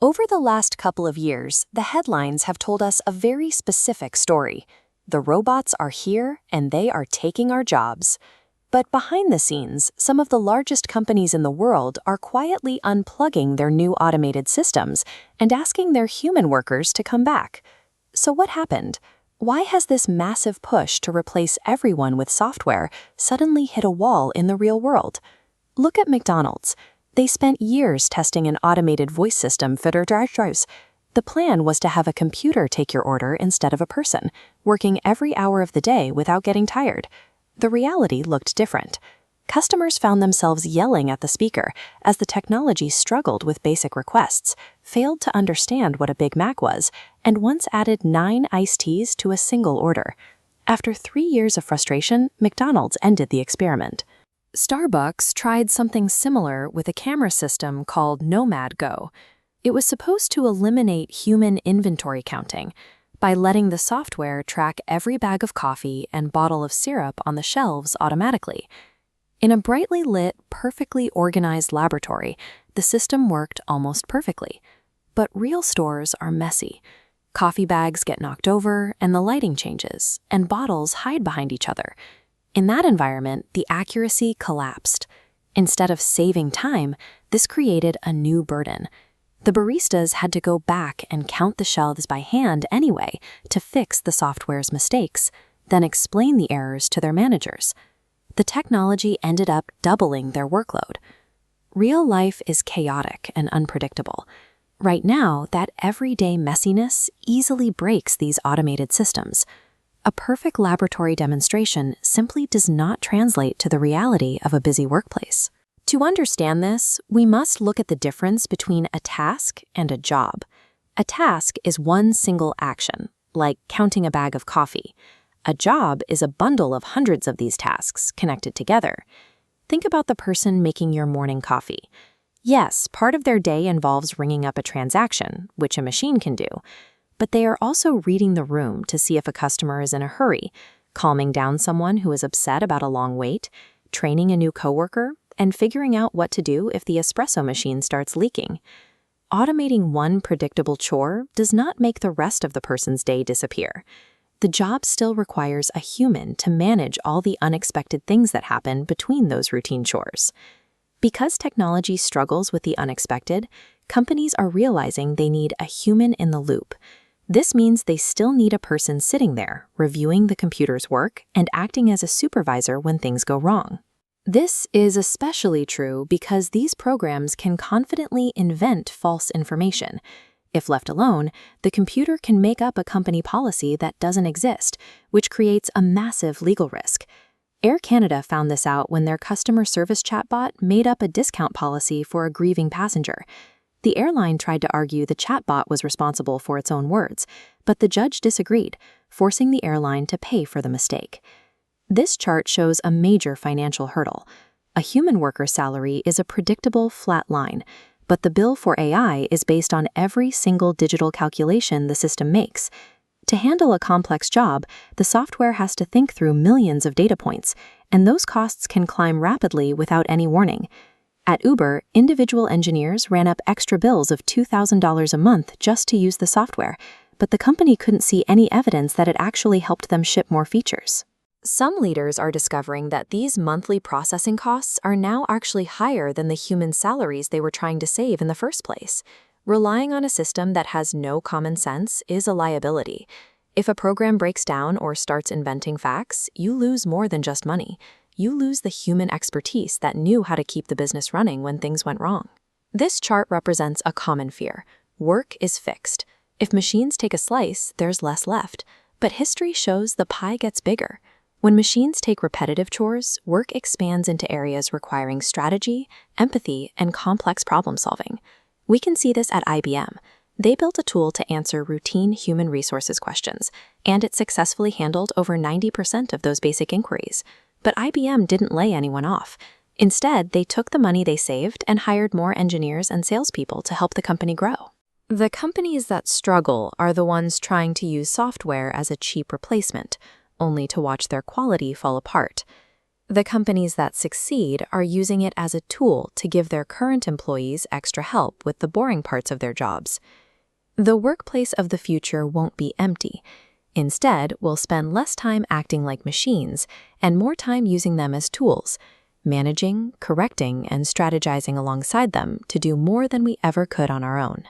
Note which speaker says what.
Speaker 1: Over the last couple of years, the headlines have told us a very specific story. The robots are here and they are taking our jobs. But behind the scenes, some of the largest companies in the world are quietly unplugging their new automated systems and asking their human workers to come back. So what happened? Why has this massive push to replace everyone with software suddenly hit a wall in the real world? Look at McDonald's. They spent years testing an automated voice system for their drive-thrus. The plan was to have a computer take your order instead of a person, working every hour of the day without getting tired. The reality looked different. Customers found themselves yelling at the speaker as the technology struggled with basic requests, failed to understand what a Big Mac was, and once added 9 iced teas to a single order. After 3 years of frustration, McDonald's ended the experiment. Starbucks tried something similar with a camera system called Nomad Go. It was supposed to eliminate human inventory counting by letting the software track every bag of coffee and bottle of syrup on the shelves automatically. In a brightly lit, perfectly organized laboratory, the system worked almost perfectly. But real stores are messy. Coffee bags get knocked over, and the lighting changes, and bottles hide behind each other. In that environment, the accuracy collapsed. Instead of saving time, this created a new burden. The baristas had to go back and count the shelves by hand anyway to fix the software's mistakes, then explain the errors to their managers. The technology ended up doubling their workload. Real life is chaotic and unpredictable. Right now, that everyday messiness easily breaks these automated systems. A perfect laboratory demonstration simply does not translate to the reality of a busy workplace. To understand this, we must look at the difference between a task and a job. A task is one single action, like counting a bag of coffee. A job is a bundle of hundreds of these tasks connected together. Think about the person making your morning coffee. Yes, part of their day involves ringing up a transaction, which a machine can do. But they are also reading the room to see if a customer is in a hurry, calming down someone who is upset about a long wait, training a new coworker, and figuring out what to do if the espresso machine starts leaking. Automating one predictable chore does not make the rest of the person's day disappear. The job still requires a human to manage all the unexpected things that happen between those routine chores. Because technology struggles with the unexpected, companies are realizing they need a human in the loop. This means they still need a person sitting there, reviewing the computer's work and acting as a supervisor when things go wrong. This is especially true because these programs can confidently invent false information. If left alone, the computer can make up a company policy that doesn't exist, which creates a massive legal risk. Air Canada found this out when their customer service chatbot made up a discount policy for a grieving passenger. The airline tried to argue the chatbot was responsible for its own words, but the judge disagreed, forcing the airline to pay for the mistake. This chart shows a major financial hurdle. A human worker's salary is a predictable flat line, but the bill for AI is based on every single digital calculation the system makes. To handle a complex job, the software has to think through millions of data points, and those costs can climb rapidly without any warning. At Uber, individual engineers ran up extra bills of $2,000 a month just to use the software, but the company couldn't see any evidence that it actually helped them ship more features. Some leaders are discovering that these monthly processing costs are now actually higher than the human salaries they were trying to save in the first place. Relying on a system that has no common sense is a liability. If a program breaks down or starts inventing facts, you lose more than just money. You lose the human expertise that knew how to keep the business running when things went wrong. This chart represents a common fear. Work is fixed. If machines take a slice, there's less left. But history shows the pie gets bigger. When machines take repetitive chores, work expands into areas requiring strategy, empathy, and complex problem solving. We can see this at IBM. They built a tool to answer routine human resources questions, and it successfully handled over 90% of those basic inquiries. But IBM didn't lay anyone off. Instead, they took the money they saved and hired more engineers and salespeople to help the company grow. The companies that struggle are the ones trying to use software as a cheap replacement, only to watch their quality fall apart. The companies that succeed are using it as a tool to give their current employees extra help with the boring parts of their jobs. The workplace of the future won't be empty. Instead, we'll spend less time acting like machines and more time using them as tools, managing, correcting, and strategizing alongside them to do more than we ever could on our own.